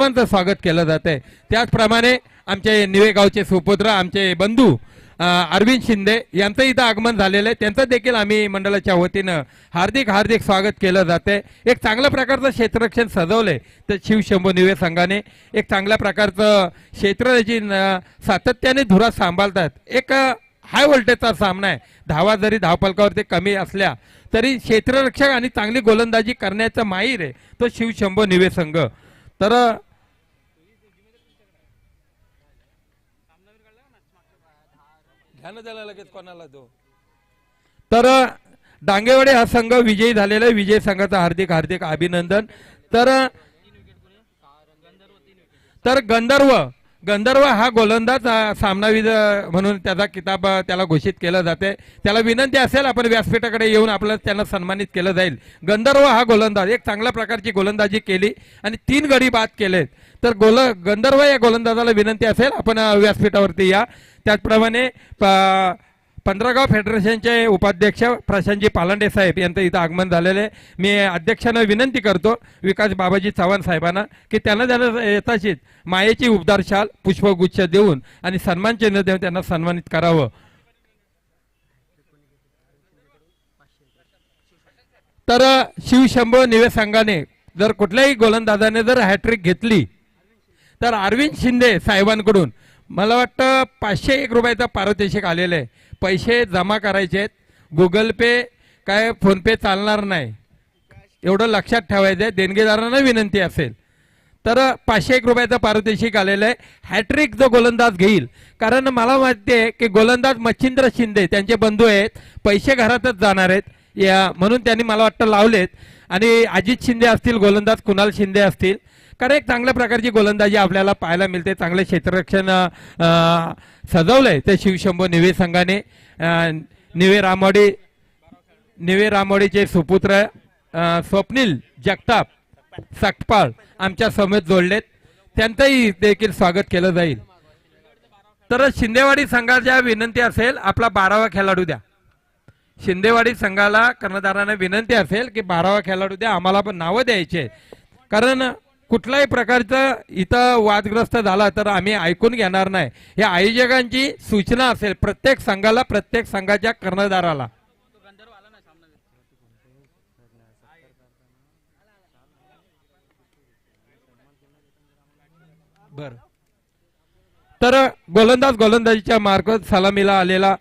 सर्वांचं स्वागत केलं जातंय। त्याचप्रमाणे आमचे निवे गावचे सुपुत्र आमचे बंधू अरविंद शिंदे यांचं इथं आगमन झालेलं आहे, त्यांचं देखील आम्ही मंडळाच्या वतीनं हार्दिक हार्दिक स्वागत केलं जाते। एक चांगल्या प्रकारचं क्षेत्ररक्षण सजवलंय तर शिवशंभू निवे संघाने एक चांगल्या प्रकारचं क्षेत्राची सातत्याने धुरा सांभाळतात। एक हाय व्होल्टेजचा सामना आहे, धावा जरी धावफलकावरती कमी असल्या तरी क्षेत्ररक्षक आणि चांगली गोलंदाजी करण्याचा माहीर आहे तो शिवशंभू निवे संघ। तर ध्यान द्यायला लगेच कोणाला तो तर डांगेवाडी हा संघ विजयी झालेला आहे, विजय संघाचं हार्दिक हार्दिक अभिनंदन। तर गंधर्व हा गोलंदाज सामनावीर म्हणून त्याचा किताब त्याला घोषित केला जाते। त्याला विनंती असेल आपण व्यासपीठाकडे येऊन आपल्याला त्यांना सन्मानित केलं जाईल। गंधर्व हा गोलंदाज एक चांगल्या प्रकारची गोलंदाजी केली आणि 3 गडी बाद केलेत। तर गंधर्व या गोलंदाजाला विनंती असेल आपण व्यासपीठावरती या। त्याचप्रमाणे 15 गाव फेडरेशनचे उपाध्यक्ष प्रशांतजी पालांडे साहेब यांचं इथं आगमन झालेलं आहे। मी अध्यक्षांना विनंती करतो विकास बाबाजी चव्हाण साहेबांना की त्यांना येताशीच मायेची उबदार शाल पुष्पगुच्छ देऊन आणि सन्मान चिन्ह देऊन त्यांना सन्मानित करावं। तर शिवशंभू निवे संघाने जर कुठल्याही गोलंदाजाने जर हॅट्रिक घेतली तर अरविंद शिंदे साहेबांकडून मला वाटतं 501 रुपयाचा पारितोषिक आलेलं आहे। पैसे जमा करायचे आहेत, गुगल पे काय फोन पे चालणार नाही, एवढं लक्षात ठेवायचं आहे। देणगीदारांना विनंती असेल तर 501 रुपयाचा पारितोषिक आलेलं आहे। हॅट्रिक जो गोलंदाज घेईल, कारण मला माहिती आहे की गोलंदाज मच्छिंद्र शिंदे त्यांचे बंधू आहेत, पैसे घरातच जाणार आहेत या म्हणून त्यांनी मला वाटतं लावलेत। आणि अजित शिंदे असतील गोलंदाज, कुणाल शिंदे असतील, कारण एक चांगल्या प्रकारची गोलंदाजी आपल्याला पाहायला मिळते। चांगले क्षेत्ररक्षण सजवलंय ते शिवशंभू निवे संघाने। निवे रामवाडीचे सुपुत्र स्वप्नील जगताप सकपाळ आमच्या समेत जोडलेत, त्यांचंही देखील स्वागत केलं जाईल। तर शिंदेवाडी संघाच्या विनंती असेल आपला 12वा खेळाडू द्या। शिंदेवाडी संघाला कर्णधारांना विनंती असेल की 12वा खेळाडू द्या, आम्हाला पण नावं द्यायचे, कारण कुठल्याही प्रकारचं इथं वादग्रस्त झाला तर आम्ही ऐकून घेणार नाही। या आयोजकांची सूचना असेल प्रत्येक संघाला, प्रत्येक संघाच्या कर्णधाराला। बर, तर गोलंदाजीच्या मार्फत सलामीला आलेला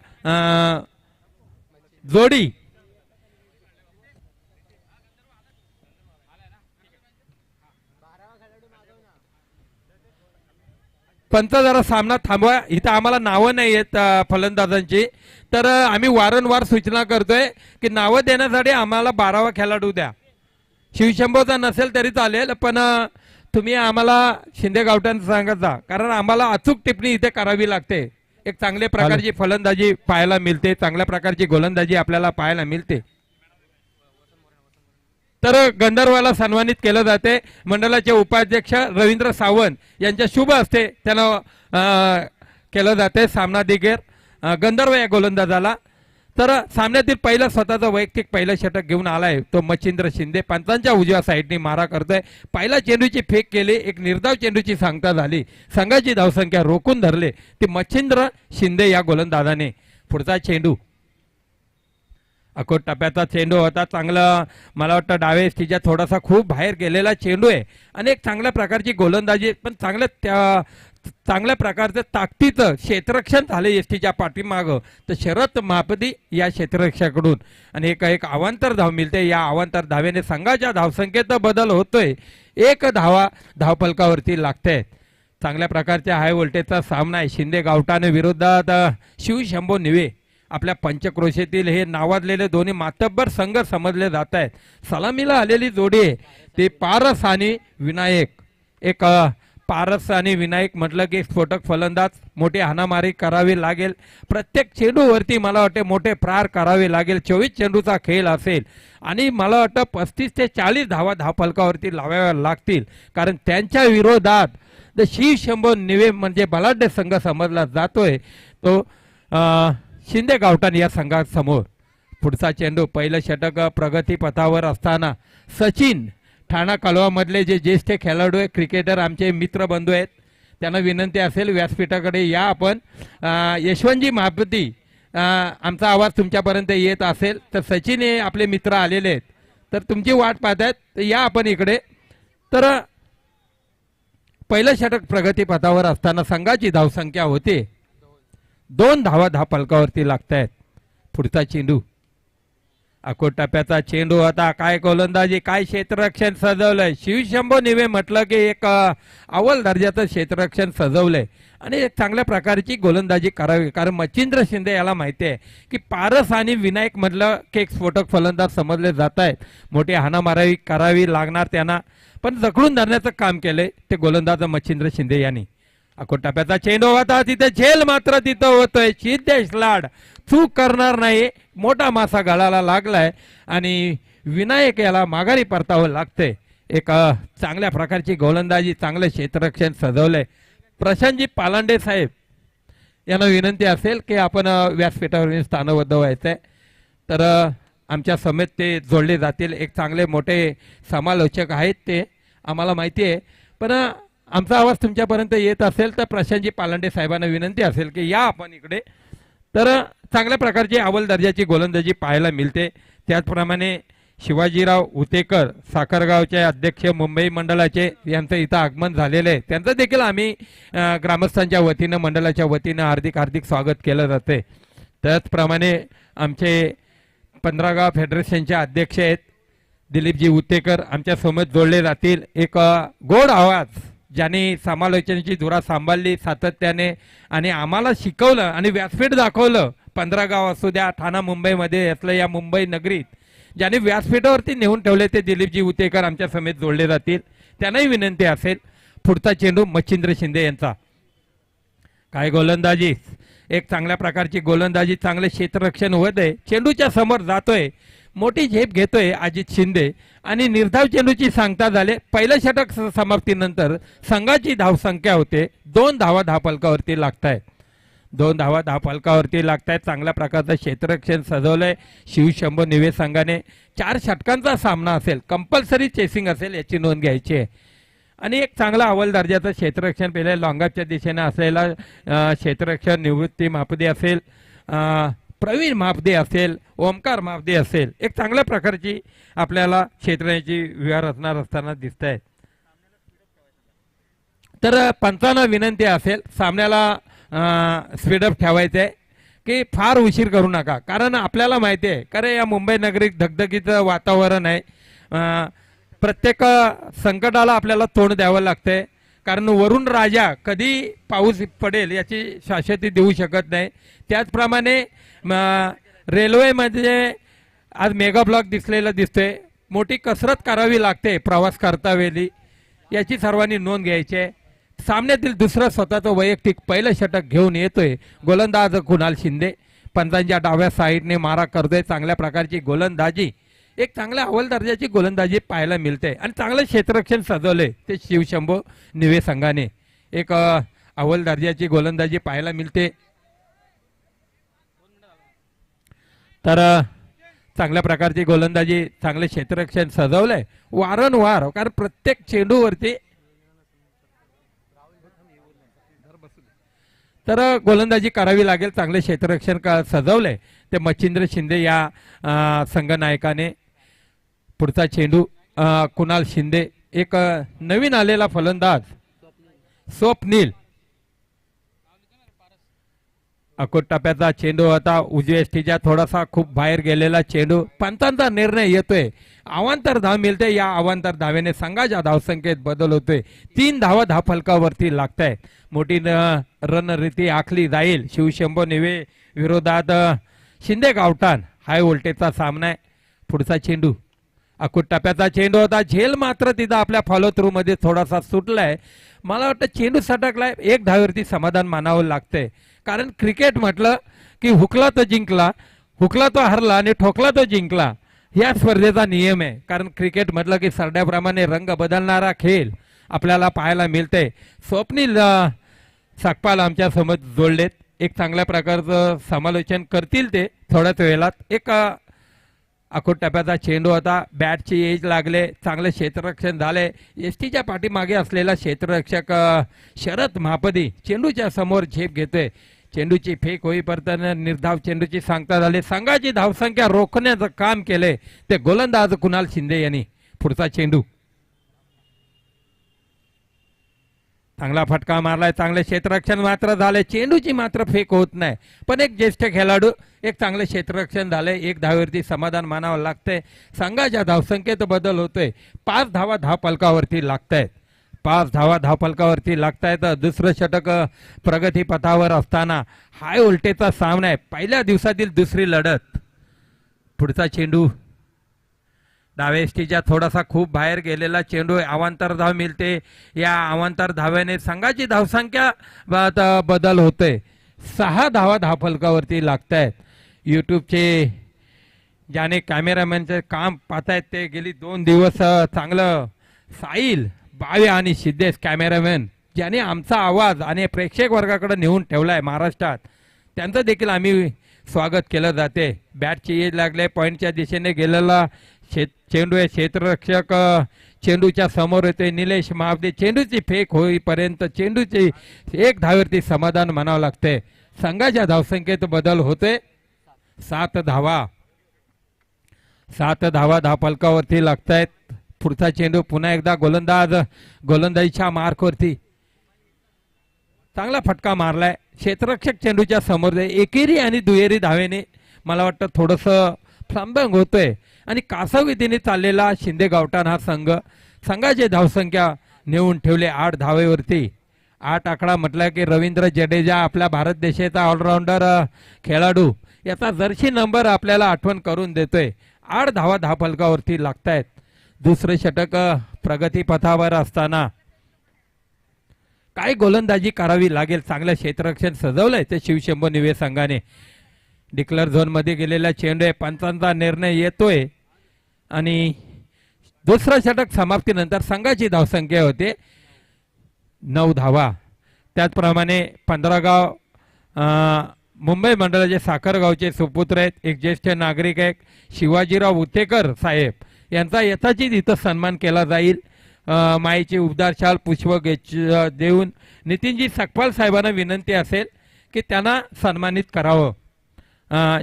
जोडी पंच जरा सामना थांबवा, इथं आम्हाला नावं नाही आहेत फलंदाजांची, तर आम्ही वारंवार सूचना करतोय की नावं देण्यासाठी आम्हाला 12वा खेळाडू द्या। शिवशंभूचा नसेल तरी चालेल, पण तुम्ही आम्हाला शिंदे गावठाण सांगत जा, कारण आम्हाला अचूक टिप्पणी इथे करावी लागते। एक चांगल्या प्रकारची फलंदाजी पाहायला मिळते, चांगल्या प्रकारची गोलंदाजी आपल्याला पाहायला मिळते। तर गंधर्वाला सन्मानित केलं जाते। मंडळाचे उपाध्यक्ष रवींद्र सावंत यांच्या शुभ हस्ते त्यांना केलं जाते सामना दिग्गज गंधर्व या गोलंदाजाला। तर सामन्यातील पहिलं स्वतःचं वैयक्तिक पहिलं षटक घेऊन आलाय तो मच्छिंद्र शिंदे, पंचांच्या उजव्या साईडने मारा करतोय। पहिल्या चेंडूची फेक केली, एक निर्धाव चेंडूची सांगता झाली, संघाची धावसंख्या रोखून धरले ती मच्छिंद्र शिंदे या गोलंदाजाने। पुढचा चेंडू अकोट टप्प्याचा चेंडू होता, चांगला मला वाटतं डावे एसटीच्या थोडासा खूप बाहेर गेलेला चेंडू आहे आणि एक चांगल्या प्रकारची गोलंदाजी, पण चांगल्या प्रकारचं ताकदीचं क्षेत्ररक्षण झाले एसटीच्या पाठीमागं। तर शरद महापती या क्षेत्ररक्षकाकडून आणि एक अवांतर धाव मिळते। या अवांतर धावेने संघाच्या धावसंख्येत बदल होतोय, 1 धावा धावफलकावरती लागते। चांगल्या प्रकारच्या हाय व्होल्टेजचा सामना आहे शिंदे गावठाण विरोधात शिवशंभू निवे। आपल्या पंचक्रोशीतील हे नावाजलेले दोन्ही मातब्बर संघ समजले जात आहेत। सलामीला आलेली जोडी आहे ते पारस आणि विनायक। एक पारस आणि विनायक म्हटलं की स्फोटक फलंदाज, मोठी हाणामारी करावी लागेल, प्रत्येक चेंडूवरती मला वाटते मोठे प्रहार करावे लागेल। 24 चेंडूचा खेळ असेल आणि मला वाटतं 35 ते 40 धावा धावफलकावरती लावाव्या लागतील, कारण त्यांच्या विरोधात शिवशंभू निवे म्हणजे बलाढ्य संघ समजला जातोय तो शिंदे गावठाण या संघासमोर। पुढचा चेंडू पहिलं षटक प्रगती पथावर असताना सचिन ठाणा कळवामधले जे ज्येष्ठ खेळाडू आहेत, क्रिकेटर, आमचे मित्र बंधू आहेत, त्यांना विनंती असेल व्यासपीठाकडे या आपण. यशवंतजी महापती, आमचा आवाज तुमच्यापर्यंत येत असेल तर सचिन हे आपले मित्र आलेले आहेत, तर तुमची वाट पाहत आहेत, तर या आपण इकडे. तर पहिलं षटक प्रगतीपथावर असताना संघाची धावसंख्या होते 2 धावा 10 फलकावरती लागत आहेत. पुढचा चेंडू, अकोट टप्प्याचा चेंडू होता. काय गोलंदाजी, काय क्षेत्ररक्षण सजवलंय. शिवशंभो निवे म्हटलं की एक अव्वल दर्जाचं क्षेत्ररक्षण सजवलंय आणि एक चांगल्या प्रकारची गोलंदाजी करावी. कारण मच्छिंद्र शिंदे याला माहिती आहे की पारस आणि विनायक मधलं की एक स्फोटक फलंदाज समजले जात आहेत. मोठी हाणामारी करावी लागणार त्यांना, पण जखडून धरण्याचं काम केलंय ते गोलंदाज मच्छिंद्र शिंदे यांनी. अकोट टप्प्याचा चेंडू होता, तिथे झेल मात्र तिथं होतोय. सिद्धेश लाड चूक करणार नाही. मोठा मासा गळाला लागलाय आणि विनायक याला माघारी परतावं लागतंय. एक चांगल्या प्रकारची गोलंदाजी, चांगलं क्षेत्ररक्षण सजवलंय. प्रशांतजी पालांडे साहेब यांना विनंती असेल की आपण व्यासपीठावर स्थानबद्ध व्हायचंय, तर आमच्या समेत ते जोडले जातील. एक चांगले मोठे समालोचक आहेत ते, आम्हाला माहिती आहे, पण आमचा आवाज तुमच्यापर्यंत येत असेल तर प्रशांतजी पालांडे साहेबांना विनंती असेल की या आपण इकडे. तर चांगल्या प्रकारची अव्वल दर्जाची गोलंदाजी पाहायला मिळते. त्याचप्रमाणे शिवाजीराव उतेकर, साखरगावचे अध्यक्ष मुंबई मंडळाचे, यांचं इथं आगमन झालेलं आहे. त्यांचं देखील आम्ही ग्रामस्थांच्या वतीनं, मंडळाच्या वतीनं हार्दिक हार्दिक स्वागत केलं जाते. त्याचप्रमाणे आमचे 15 गाव फेडरेशनचे अध्यक्ष आहेत दिलीपजी उतेकर, आमच्या समोर जोडले जातील. एक गोड आवाज, ज्यांनी समालोचनाची धुरा सांभाळली सातत्याने आणि आम्हाला शिकवलं आणि व्यासपीठ दाखवलं. 15 गाव असू द्या, ठाणा मुंबईमध्ये असलं, या मुंबई नगरीत ज्यांनी व्यासपीठावरती नेऊन ठेवले ते दिलीपजी उतेकर आमच्या समेत जोडले जातील. त्यांनाही विनंती असेल. पुढचा चेंडू मच्छिंद्र शिंदे यांचा. काय गोलंदाजी, एक चांगल्या प्रकारची गोलंदाजी, चांगले क्षेत्ररक्षण होत आहे. चेंडूच्या समोर जातोय, मोठी झेप घेतोय अजित शिंदे आणि निर्धाव चेंडूची सांगता झाले. पहिलं षटक समाप्तीनंतर संघाची धावसंख्या होते 2 धावा 10 फलकावरती लागतायत. 2 धावा 10 फलकावरती लागतायत. चांगल्या प्रकारचं क्षेत्ररक्षण सजवलंय शिवशंभो निवे संघाने. 4 षटकांचा सामना असेल, कंपल्सरी चेसिंग असेल, याची नोंद घ्यायची आहे. आणि एक चांगला अव्वल दर्जाचं क्षेत्ररक्षण पहिले लॉंगाच्या दिशेने असलेला क्षेत्ररक्षण निवृत्ती महापदे असेल, प्रवीण महापदे असेल, ओमकार महापदे असेल. एक चांगल्या प्रकारची आपल्याला क्षेत्राची व्यवहार असणार असताना दिसत आहे. तर पंचांना विनंती असेल सामन्याला स्पीडअप ठेवायचं आहे की फार उशीर करू नका. कारण आपल्याला माहिती आहे, कारण या मुंबई नगरीत धगधगीचं वातावरण आहे. प्रत्येक संकटाला आपल्याला तोंड द्यावं लागतंय. कारण वरुण राजा कधी पाऊस पडेल याची शाश्वती देऊ शकत नाही. त्याचप्रमाणे रेल्वेमध्ये आज मेगा ब्लॉक दिसलेला दिसतोय. मोठी कसरत करावी लागते प्रवास करता वेळी, याची सर्वांनी नोंद घ्यायची आहे. सामन्यातील दुसरं स्वतःचं वैयक्तिक पहिलं षटक घेऊन येतोय गोलंदाज कुणाल शिंदे. पंचांच्या डाव्या साईडने मारा करतोय. चांगल्या प्रकारची गोलंदाजी, एक चांगल्या अव्वल दर्जाची गोलंदाजी पाहायला मिळते आणि चांगलं क्षेत्ररक्षण सजवलंय ते शिवशंभो निवे संघाने. एक अव्वल दर्जाची गोलंदाजी पाहायला मिळते. तर चांगल्या प्रकारची गोलंदाजी, चांगले क्षेत्ररक्षण सजवलंय वारंवार. कारण प्रत्येक चेंडूवरती तर गोलंदाजी करावी लागेल. चांगले क्षेत्ररक्षण सजवलंय ते मच्छिंद्र शिंदे या संघनायकाने. पुढचा चेंडू कुणाल शिंदे, एक नवीन आलेला फलंदाज स्वप्नील. अकोट टप्प्याचा चेंडू होता उजव्या एसटीच्या थोडासा खूप बाहेर गेलेला चेंडू. पंचांचा निर्णय येतोय, अवांतर धाव मिळते. या अवांतर धावेने संघाच्या धावसंख्येत बदल होतोय. 3 धावा 10 फलकावरती लागतायत. मोठी रणनीती आखली जाईल शिवशंभो निवे विरोधात शिंदे गावठाण. हाय व्होल्टेजचा सामना आहे. पुढचा चेंडू अकोट टप्प्याचा चेंडू होता. झेल मात्र तिथं आपल्या फॉलो थ्रू मध्ये थोडासा सुटलाय. मला वाटतं चेंडू सटकलाय. 1 धावेवरती समाधान मानावं लागतंय. कारण क्रिकेट म्हटलं की हुकला तो जिंकला, हुकला तो हरला आणि ठोकला तो जिंकला, या स्पर्धेचा नियम आहे. कारण क्रिकेट म्हटलं की सरड्याप्रमाणे रंग बदलणारा खेळ आपल्याला पाहायला मिळते. स्वप्नील सकपाल आमच्या समोर जोडलेत. एक चांगल्या प्रकारचं समालोचन करतील ते थोड्याच वेळात. एक अकोट टप्प्याचा चेंडू होता, बॅटची एज लागले, चांगले क्षेत्ररक्षण झाले. एसटीच्या पाठीमागे असलेला क्षेत्ररक्षक शरद महापदी चेंडूच्या समोर झेप घेतोय. चेंडूची फेक होईपर्यंत निर्धाव चेंडूची सांगता झाली. संघाची धावसंख्या रोखण्याचं काम केले ते गोलंदाज कुणाल शिंदे यांनी. पुढचा चेंडू चांगला फटका मारलाय, चांगले क्षेत्ररक्षण मात्र झाले. चेंडूची मात्र फेक होत नाही, पण एक ज्येष्ठ खेळाडू, एक चांगले क्षेत्ररक्षण झाले. एक धावेवरती समाधान मानावं लागतंय. संघाच्या धावसंख्येत बदल होतोय. 5 धावा धावफलकावरती लागतायत. 5 धावा धावफलकावरती लागतायत. दुसरं षटक प्रगतीपथावर असताना हाय उलटेचा सामना आहे. पहिल्या दिवसातील दुसरी लढत. पुढचा चेंडू डाव्या एसटीच्या थोडासा खूप बाहेर गेलेला चेंडू. अवांतर धाव मिळते. या अवांतर धाव्याने संघाची धावसंख्या बदल होते. 6 धावा धावफलकावरती लागतायत. यूट्यूबचे ज्याने कॅमेरामॅनचे काम पाहतायत ते गेली 2 दिवस चांगलं साईल बावे आणि सिद्धेश कॅमेरामॅन ज्याने आमचा आवाज आणि प्रेक्षक वर्गाकडे नेऊन ठेवलाय महाराष्ट्रात, त्यांचं देखील आम्ही स्वागत केलं जाते. बॅटची एज लागले, पॉईंटच्या दिशेने गेलेला चेंडू आहे. क्षेत्ररक्षक चेंडूच्या समोर येते. निलेश महाबदे चेंडूची फेक होईपर्यंत चेंडूची एक धावेवरती समाधान म्हणावं लागते. संघाच्या धावसंख्येत बदल होते. 7 धावा धावफलकावरती लागतायत. पुढचा चेंडू पुन्हा एकदा गोलंदाजीच्या मार्कवरती चांगला फटका मारलाय. क्षेत्ररक्षक चेंडूच्या समोर एकेरी आणि दुहेरी धावेने मला वाटतं थोडंसं फ्लांबंग होतोय. आणि कासविधीने चाललेला शिंदे गावठाण हा संघाची धावसंख्या नेऊन ठेवले 8 धावेवरती. 8 आकडा म्हटला की रवींद्र जडेजा आपल्या भारत देशाचा ऑलराऊंडर खेळाडू याचा जर्सी नंबर आपल्याला आठवण करून देतोय. 8 धावा धावफलकावरती लागतायत. दुसरे षटक प्रगतीपथावर असताना काय गोलंदाजी करावी लागेल. चांगलं क्षेत्ररक्षण सजवलंय ते शिवशंभो निवे संघाने. डिक्लेअर झोन मध्ये गेलेला चेंडू आहे. पंचांचा निर्णय येतोय आणि दुसरं षटक समाप्तीनंतर संघाची धावसंख्या होते 9 धावा. त्याचप्रमाणे 15 गाव मुंबई मंडळाचे साखरगावचे सुपुत्र आहेत. एक ज्येष्ठ नागरिक आहेत शिवाजीराव उतेकर साहेब यांचा यथाचित इथं सन्मान केला जाईल. माईची उबदार शाल पुष्प देऊन नितीनजी सकपाल साहेबांना विनंती असेल की त्यांना सन्मानित करावं.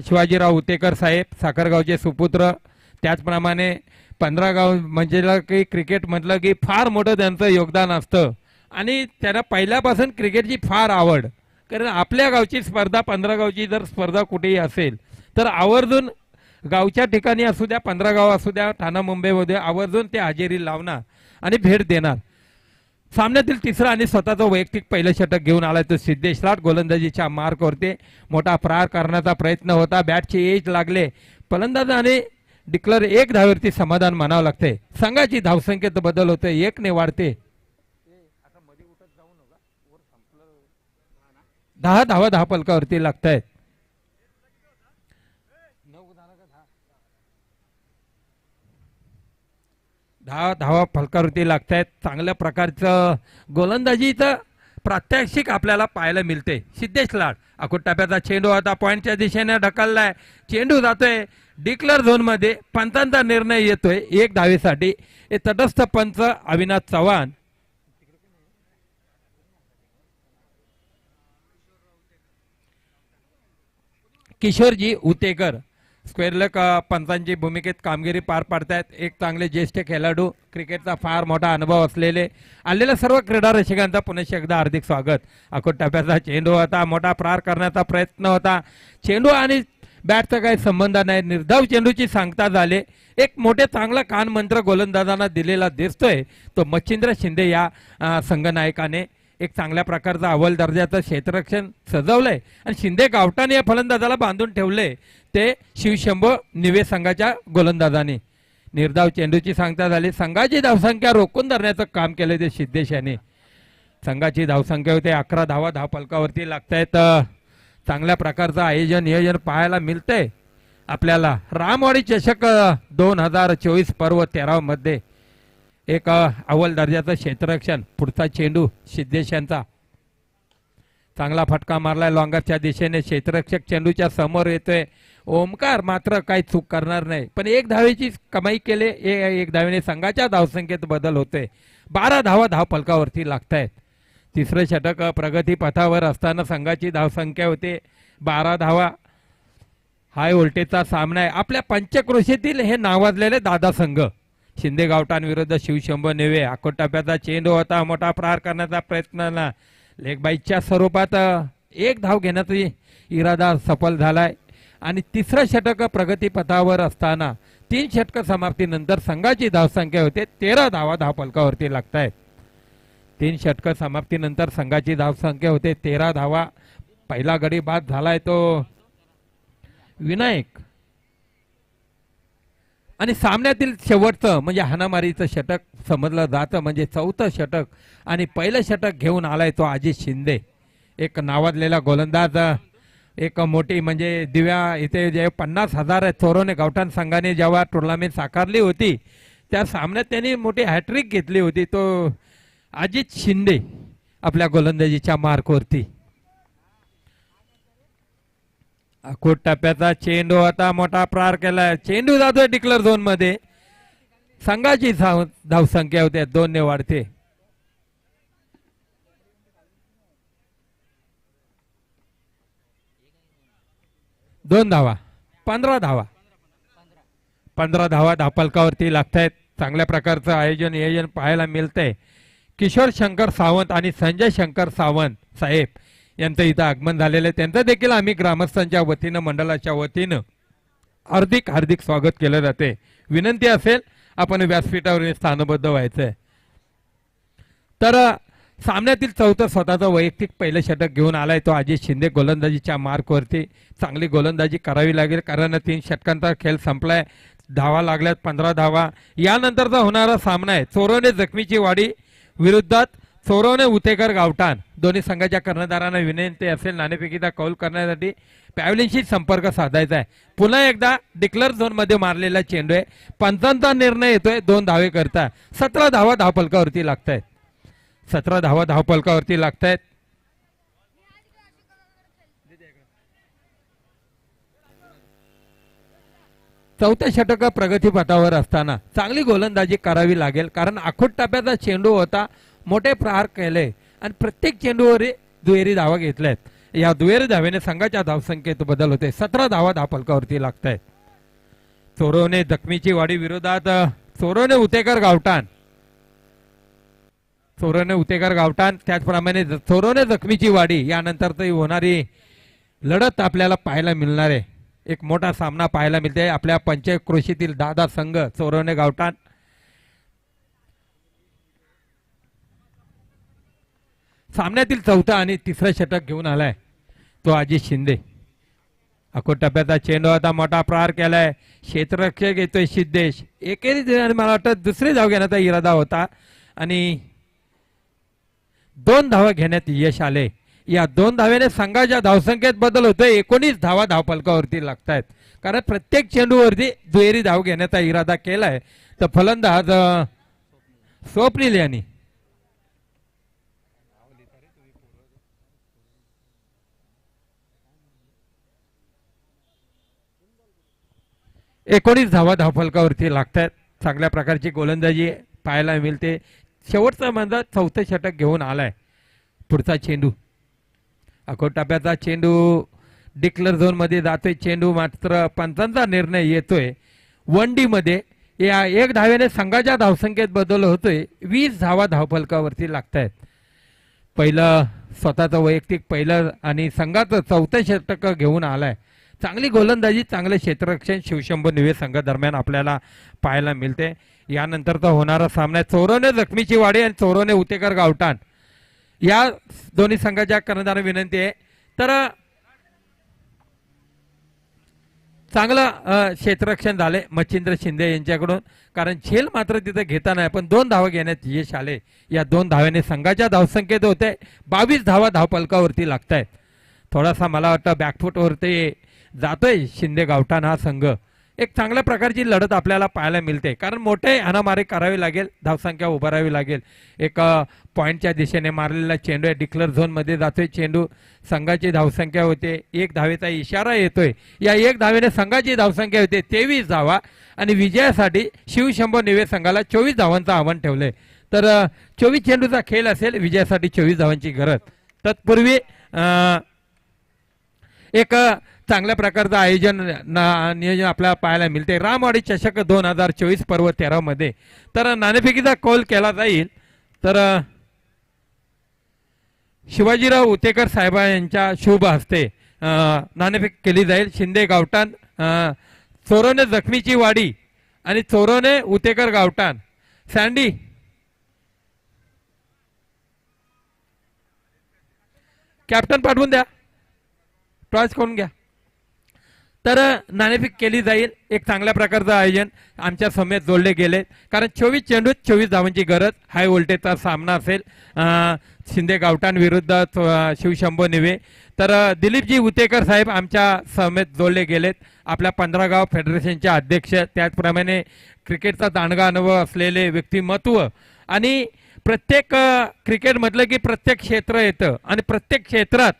शिवाजीराव उतेकर साहेब साखरगावचे सुपुत्र. त्याचप्रमाणे 15 गाव म्हणजे की क्रिकेट म्हटलं की फार मोठं त्यांचं योगदान असतं आणि त्यांना पहिल्यापासून क्रिकेटची फार आवड. कारण आपल्या गावची स्पर्धा 15 गावची जर स्पर्धा कुठेही असेल तर आवर्जून गावच्या ठिकाणी असू द्या, 15 गाव असू द्या, ठाणा मुंबईमध्ये आवर्जून ते हजेरी लावणार आणि भेट देणार. सामन्यातील तिसरा आणि स्वतःचं वैयक्तिक पहिलं षटक घेऊन आलाय तो सिद्धेश लाट. गोलंदाजीच्या मार्कवरती मोठा प्रहार करण्याचा प्रयत्न होता. बॅटची एज लागले. फलंदाजाने डिक्लेअर 1 धावेवरती समाधान मानावं लागते. संघाची धावसंख्येत बदल होते. 1 ने वाढते. 10 धावा धावफलकावरती लागतायत. 10 धावा फलकावरती लागतायत. चांगल्या प्रकारचं गोलंदाजीचं प्रात्यक्षिक आपल्याला पाहायला मिळते. सिद्धेश लाड अकोट टप्प्याचा चेंडू आता पॉईंटच्या दिशेने ढकललाय. चेंडू जातोय डिक्लेअर झोन मध्ये. पंचांचा निर्णय येतोय 1 धावेसाठी. हे तटस्थ पंच अविनाश चव्हाण. किशोरजी उतेकर स्क्वेअर लेग पंचांची भूमिकेत कामगिरी पार पाडतायत. एक चांगले ज्येष्ठ खेळाडू, क्रिकेटचा फार मोठा अनुभव असलेले. आलेल्या सर्व क्रीडा रसिकांचा पुन्हा एकदा हार्दिक स्वागत. अकोट टप्प्याचा चेंडू होता. मोठा प्रहार करण्याचा प्रयत्न होता. चेंडू आणि बॅटचा काही संबंध नाही. निर्धाव चेंडूची सांगता झाले. एक मोठे चांगला कान मंत्र गोलंदाजांना दिलेला दिसतोय तो मच्छिंद्र शिंदे या संघनायकाने. एक चांगल्या प्रकारचा अव्वल दर्जाचं क्षेत्ररक्षण सजवलंय आणि शिंदे गावठाण या फलंदाजाला बांधून ठेवले ते शिवशंभो निवे संघाच्या गोलंदाजाने. निर्धाव चेंडूची सांगता झाली. संघाची धावसंख्या रोखून धरण्याचं काम केलं ते सिद्धेश याने. संघाची धावसंख्या होते 11 धावा धावफलकावरती लागतायत. चांगल्या प्रकारचं आयोजन नियोजन पाहायला मिळतंय आपल्याला. रामवाडी चषक 2024 पर्व 13 मध्ये एक अव्वल दर्जाचं क्षेत्ररक्षण. पुढचा चेंडू सिद्धेश यांचा. चांगला फटका मारलाय लॉंगरच्या दिशेने, क्षेत्ररक्षक चेंडूच्या समोर येतोय. ओमकार मात्र काही चूक करणार नाही, पण एक धावेची कमाई केले. एक धावेने संघाच्या धावसंख्येत बदल होतोय. 12 धावा धाव फलकावरती लागतायत. तिसरं षटक प्रगती पथावर असताना संघाची धावसंख्या होते 12 धावा. हाय व्होल्टेजचा सामना आहे. आपल्या पंचक्रोशीतील हे नावाजलेले दादा संघ शिंदे गावठाण विरुद्ध शिवशंभो नेवे. आखोट टप्प्याचा चेंडू होता, मोठा प्रहार करण्याचा प्रयत्न लेगबाईच्या स्वरूपात एक धाव घेण्याचा इरादा सफल झालाय. आणि तिसरं षटक प्रगती पथावर असताना 3 षटक समाप्तीनंतर संघाची धावसंख्या होते 13 धावा धाव फलकावरती लागतायत. 3 षटक समाप्तीनंतर संघाची धावसंख्या होते 13 धावा. पहिला गडी बाद झालाय तो विनायक. आणि सामन्यातील शेवटचं म्हणजे हाणामारीचं षटक समजलं जातं, म्हणजे 4थं षटक. आणि पहिलं षटक घेऊन आलाय तो अजित शिंदे, एक नावाजलेला गोलंदाज. एक मोठी म्हणजे दिव्या इथे जे 50,000 चोरोने गावठाण संघाने जेव्हा टुर्नामेंट साकारली होती त्या सामन्यात त्यांनी मोठी हॅट्रिक घेतली होती. तो अजित शिंदे आपल्या गोलंदाजीच्या मार्कवरती. आखोट टप्प्याचा चेंडू आता मोठा प्रहार केलाय. चेंडू जातोय डिक्लेअर झोन मध्ये. संघाची धावसंख्या होते 2 ने वाढते. दोन धावा 15 धावा 15 धावा धावफलकावरती लागतायत. चांगल्या प्रकारचं आयोजन पाहायला मिळतंय. किशोर शंकर सावंत आणि संजय शंकर सावंत साहेब यांचं इथं आगमन झालेलं आहे. त्यांचं देखील आम्ही ग्रामस्थांच्या वतीनं मंडळाच्या वतीनं हार्दिक स्वागत केलं जाते. विनंती असेल आपण व्यासपीठावर स्थानबद्ध व्हायचंय. तर सामन्यातील 4थं स्वतःचं वैयक्तिक पहिलं षटक घेऊन आलाय तो अजित शिंदे. गोलंदाजीच्या मार्कवरती चांगली गोलंदाजी करावी लागेल कारण 3 षटकांचा खेळ संपलाय. धावा लागल्यात 15 धावा. यानंतरचा होणारा सामना आहे चोरवणे जखमीची वाडी विरुद्धात चोरवणे उतेकर गावठाण. दोन्ही संघाच्या कर्णधारांना विनंती असेल नाणेफेकीचा कौल करण्यासाठी पॅव्हलिनशी संपर्क साधायचा आहे. पुन्हा एकदा डिक्लेअर झोन मध्ये मारलेला चेंडू आहे. पंचांचा निर्णय येतोय 2 धावे करता. 17 धावा धावफलकावरती लागतायत. 17 धावा धावफलकावरती लागतायत. चौथं षटक प्रगती पथावर असताना चांगली गोलंदाजी करावी लागेल कारण आखोट टप्प्याचा चेंडू होता. मोठे प्रहार केले आणि प्रत्येक चेंडूवर दुहेरी धावा घेतल्यात. या दुहेरी धावेने संघाच्या धावसंख्येत बदल होते. 17 धावा धावफलकावरती लागतायत. चोरवणे जखमीची वाडी विरोधात चोरवणे उतेकर गावठाण. चोरवणे उतेकर गावठाण त्याचप्रमाणे चोरवणे जखमीची वाडी यानंतर होणारी लढत आपल्याला पाहायला मिळणार आहे. एक मोठा सामना पाहायला मिळते. आपल्या पंचक्रोशीतील दादा संघ चोरवणे गावठाण. सामन्यातील 4थं आणि 3रं षटक घेऊन आलाय तो अजित शिंदे. आखोट टप्प्याचा चेंडू आता मोठा प्रहार केलाय. क्षेत्ररक्षक येतोय सिद्धेश. एकेरी मला वाटतं दुसरी धाव घेण्याचा इरादा होता आणि 2 धावा घेण्यात यश आले. या 2 धावेने संघाच्या धावसंख्येत बदल होतोय. 19 धावा धावफलकावरती लागतायत कारण प्रत्येक चेंडूवरती दुहेरी धाव घेण्याचा इरादा केलाय. तर फलंदाज स्वप्नील यांनी 19 धावा धावफलकावरती लागतात. चांगल्या प्रकारची गोलंदाजी पाहायला मिळते. शेवटचा म्हणजे 4थं षटक घेऊन आलाय. पुढचा चेंडू आखोट टप्प्याचा चेंडू डिक्लेअर झोन मध्ये जातोय. चेंडू मात्र पंचांचा निर्णय येतोय 1D मध्ये. या 1 धावेने संघाच्या धावसंख्येत बदल होतोय. 20 धावा धावफलकावरती लागतायत. पहिलं स्वतःचं वैयक्तिक पहिलं आणि संघाचं 4थं षटक घेऊन आलाय. चांगली गोलंदाजी चांगले क्षेत्ररक्षण शिवशंभो निवे संघ दरम्यान आपल्याला पाहायला मिळते. यानंतरचा होणारा सामना चोरवणे जखमीची वाडी आणि चोरवणे उतेकर गावठाण या दोन्ही संघाच्या कर्णधार विनंती आहे. तर चांगलं क्षेत्ररक्षण झाले मच्छिंद्र शिंदे यांच्याकडून कारण झेल मात्र तिथे घेता नाही पण 2 धावा घेण्यात यश आले. या 2 धाव्याने संघाच्या धावसंख्येत होते 22 धावा धावफलकावरती लागतायत. थोडासा मला वाटतं बॅकफुटवरती जातोय शिंदे गावठाण हा संघ. एक चांगल्या प्रकारची लढत आपल्याला पाहायला मिळते, कारण मोठे हाणामारी करावी लागेल, धावसंख्या उभारावी लागेल. एक पॉईंटच्या दिशेने मारलेला चेंडू आहे, डिक्लेअर झोनमध्ये जातोय चेंडू, संघाची धावसंख्या होते, एक धावेचा इशारा येतोय. या एक धावेने संघाची धावसंख्या होते 23 धावा आणि विजयासाठी शिवशंभो निवे संघाला 24 धावांचं आव्हान ठेवलंय. तर 24 चेंडूचा खेळ असेल, विजयासाठी 24 धावांची गरज. तत्पूर्वी एक चांगल्या प्रकारचं नियोजन आपल्याला पाहायला मिळते रामवाडी चषक 2024 पर्व 13 मध्ये. तर नाणेफेकीचा कौल केला जाईल. तर शिवाजीराव उतेकर साहेब यांच्या शुभ हस्ते नाणेफेक केली जाईल. शिंदे गावठाण, चोरोने जखमीची वाडी आणि चोरोने उतेकर गावठाण. सँडी कॅप्टन पाठवून द्या, टॉस करून घ्या. तर नाणेफेक केली जाईल. एक चांगल्या प्रकारचं आयोजन आमच्या समेत जोडले गेले, कारण 24 चेंडूत 24 धावांची गरज. हाय व्होल्टेजचा सामना असेल शिंदे गावठाण विरुद्ध शिवशंभो निवे. तर दिलीपजी उतेकर साहेब आमच्या समेत जोडले गेलेत, आपल्या 15 गाव फेडरेशनचे अध्यक्ष, त्याचप्रमाणे क्रिकेटचा दांडगा अनुभव असलेले व्यक्तिमत्व. आणि प्रत्येक क्रिकेट म्हटलं की प्रत्येक क्षेत्र येतं आणि प्रत्येक क्षेत्रात